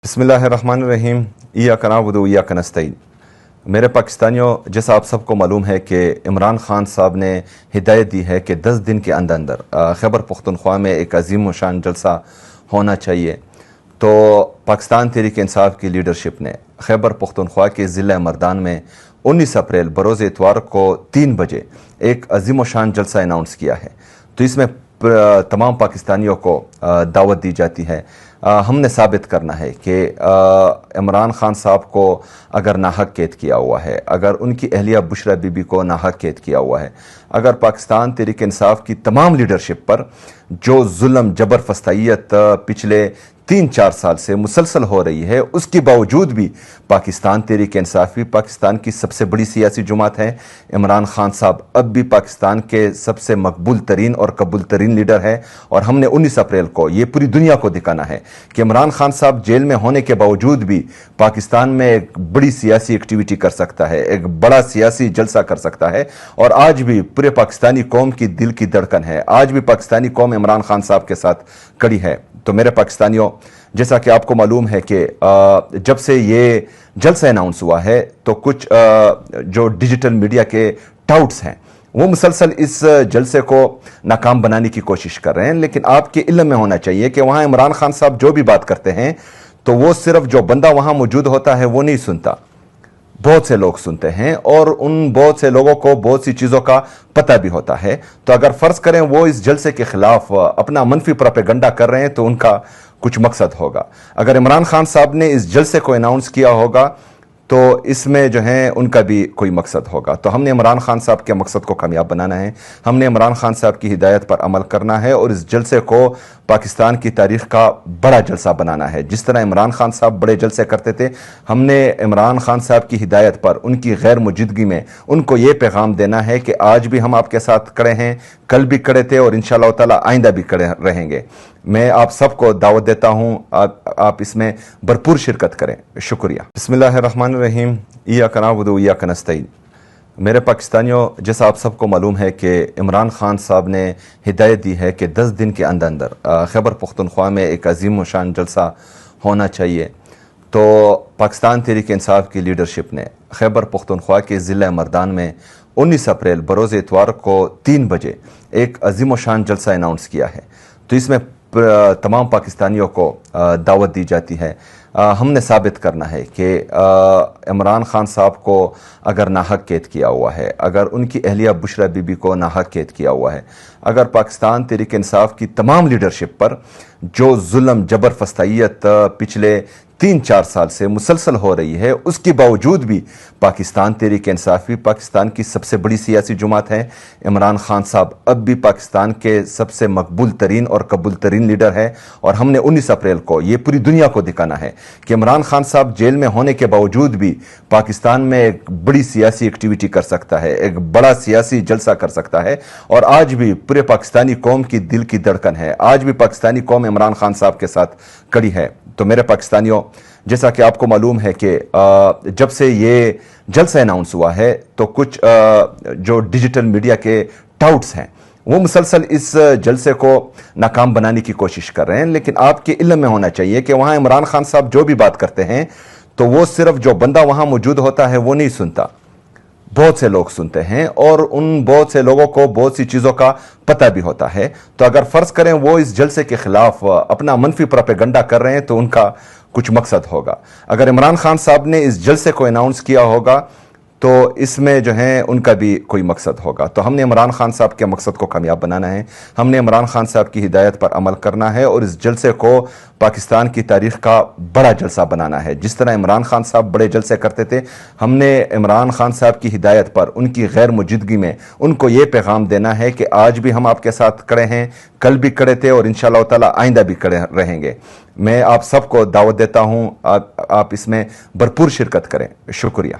بسم اللہ الرحمن الرحیم ایاک نعبد و ایاک نستعین۔ میرے پاکستانیوں، جیسا آپ سب کو معلوم ہے کہ عمران خان صاحب نے ہدایت دی ہے کہ 10 دن کے اندر خیبر پختونخوا میں ایک عظیم و شان جلسہ ہونا چاہیے۔ تو پاکستان تحریک انصاف کی لیڈرشپ نے خیبر پختونخوا کے ضلع مردان میں 19 اپریل بروز اتوار کو 3 بجے ایک عظیم و شان جلسہ اناؤنس کیا ہے۔ تو اس میں تمام پاکستانیوں کو دعوت دی جاتی ہے۔ ہم نے ثابت کرنا ہے کہ عمران خان صاحب کو اگر ناحق قید کیا ہوا ہے، اگر ان کی اہلیہ بشرا بی بی کو ناحق قید کیا ہوا ہے، اگر پاکستان تحریک انصاف کی تمام لیڈرشپ پر جو ظلم جبر فستائیت پچھلے 3-4 سال سے مسلسل ہو رہی ہے، اس کے باوجود بھی پاکستان تحریک انصافی پاکستان کی سب سے بڑی سیاسی جماعت ہے۔ عمران خان صاحب اب بھی پاکستان کے سب سے مقبول ترین اور قبول ترین لیڈر ہے، اور ہم نے 19 اپریل کو یہ پوری دنیا کو دکھانا ہے کہ عمران خان صاحب جیل میں ہونے کے باوجود بھی پاکستان میں ایک بڑی سیاسی ایکٹیویٹی کر سکتا ہے، ایک بڑا سیاسی جلسہ کر سکتا ہے، اور آج بھی پورے پاکستانی قوم کی دل کی دھڑکن ہے، آج بھی پاکستانی قوم عمران خان صاحب کے ساتھ کڑی ہے۔ تو میرے پاکستانیوں، جیسا کہ آپ کو معلوم ہے کہ جب سے یہ جلسہ اناؤنس ہوا ہے تو کچھ جو ڈیجیٹل میڈیا کے ٹاؤٹس ہیں وہ مسلسل اس جلسے کو ناکام بنانے کی کوشش کر رہے ہیں، لیکن آپ کے علم میں ہونا چاہیے کہ وہاں عمران خان صاحب جو بھی بات کرتے ہیں تو وہ صرف جو بندہ وہاں موجود ہوتا ہے وہ نہیں سنتا، بہت سے لوگ سنتے ہیں، اور ان بہت سے لوگوں کو بہت سی چیزوں کا پتہ بھی ہوتا ہے۔ تو اگر فرض کریں وہ اس جلسے کے خلاف اپنا منفی پروپیگنڈا کر رہے ہیں تو ان کا کچھ مقصد ہوگا۔ اگر عمران خان صاحب نے اس جلسے کو اناؤنس کیا ہوگا تو اس میں جو ہے ان کا بھی کوئی مقصد ہوگا۔ تو ہم نے عمران خان صاحب کے مقصد کو کامیاب بنانا ہے، ہم نے عمران خان صاحب کی ہدایت پر عمل کرنا ہے، اور اس جلسے کو پاکستان کی تاریخ کا بڑا جلسہ بنانا ہے۔ جس طرح عمران خان صاحب بڑے جلسے کرتے تھے، ہم نے عمران خان صاحب کی ہدایت پر ان کی غیر موجودگی میں ان کو یہ پیغام دینا ہے کہ آج بھی ہم آپ کے ساتھ کھڑے ہیں، کل بھی کھڑے تھے، اور انشاءاللہ تعالی آئندہ بھی کھڑے رہیں گے۔ میں آپ سب کو دعوت دیتا ہوں، آپ اس میں بھرپور شرکت کریں۔ شکریہ۔ بسم اللہ الرحمن الرحیم ایاک نعبد و ایاک نستعین۔ میرے پاکستانیوں، جیسا آپ سب کو معلوم ہے کہ عمران خان صاحب نے ہدایت دی ہے کہ 10 دن کے اندر خیبر پختونخوا میں ایک عظیم و شان جلسہ ہونا چاہیے۔ تو پاکستان تحریک انصاف کی لیڈرشپ نے خیبر پختونخوا کے ضلع مردان میں 19 اپریل بروز اتوار کو 3 بجے ایک عظیم و شان جلسہ اناؤنس کیا ہے۔ تو اس میں تمام پاکستانیوں کو دعوت دی جاتی ہے۔ ہم نے ثابت کرنا ہے کہ عمران خان صاحب کو اگر ناحق قید کیا ہوا ہے، اگر ان کی اہلیہ بشرا بی بی کو ناحق قید کیا ہوا ہے، اگر پاکستان تحریک انصاف کی تمام لیڈرشپ پر جو ظلم جبر فستائیت پچھلے 3-4 سال سے مسلسل ہو رہی ہے، اس کے باوجود بھی پاکستان تحریک انصافی پاکستان کی سب سے بڑی سیاسی جماعت ہے۔ عمران خان صاحب اب بھی پاکستان کے سب سے مقبول ترین اور قبول ترین لیڈر ہے، اور ہم نے 19 اپریل کو یہ پوری دنیا کو دکھانا ہے کہ عمران خان صاحب جیل میں ہونے کے باوجود بھی پاکستان میں ایک بڑی سیاسی ایکٹیویٹی کر سکتا ہے، ایک بڑا سیاسی جلسہ کر سکتا ہے، اور آج بھی پورے پاکستانی قوم کی دل کی دھڑکن ہے، آج بھی پاکستانی قوم عمران خان صاحب کے ساتھ کڑی ہے۔ تو میرے پاکستانیوں، جیسا کہ آپ کو معلوم ہے کہ جب سے یہ جلسہ اناؤنس ہوا ہے تو کچھ جو ڈیجیٹل میڈیا کے ٹاؤٹس ہیں وہ مسلسل اس جلسے کو ناکام بنانے کی کوشش کر رہے ہیں، لیکن آپ کے علم میں ہونا چاہیے کہ وہاں عمران خان صاحب جو بھی بات کرتے ہیں تو وہ صرف جو بندہ وہاں موجود ہوتا ہے وہ نہیں سنتا، بہت سے لوگ سنتے ہیں، اور ان بہت سے لوگوں کو بہت سی چیزوں کا پتہ بھی ہوتا ہے۔ تو اگر فرض کریں وہ اس جلسے کے خلاف اپنا منفی پروپیگنڈا کر رہے ہیں تو ان کا کچھ مقصد ہوگا۔ اگر عمران خان صاحب نے اس جلسے کو اناؤنس کیا ہوگا تو اس میں جو ہے ان کا بھی کوئی مقصد ہوگا۔ تو ہم نے عمران خان صاحب کے مقصد کو کامیاب بنانا ہے، ہم نے عمران خان صاحب کی ہدایت پر عمل کرنا ہے، اور اس جلسے کو پاکستان کی تاریخ کا بڑا جلسہ بنانا ہے۔ جس طرح عمران خان صاحب بڑے جلسے کرتے تھے، ہم نے عمران خان صاحب کی ہدایت پر ان کی غیر موجودگی میں ان کو یہ پیغام دینا ہے کہ آج بھی ہم آپ کے ساتھ کھڑے ہیں، کل بھی کھڑے تھے، اور انشاءاللہ تعالی آئندہ بھی کھڑے رہیں گے۔ میں آپ سب کو دعوت دیتا ہوں، آپ اس میں بھرپور شرکت کریں۔ شکریہ۔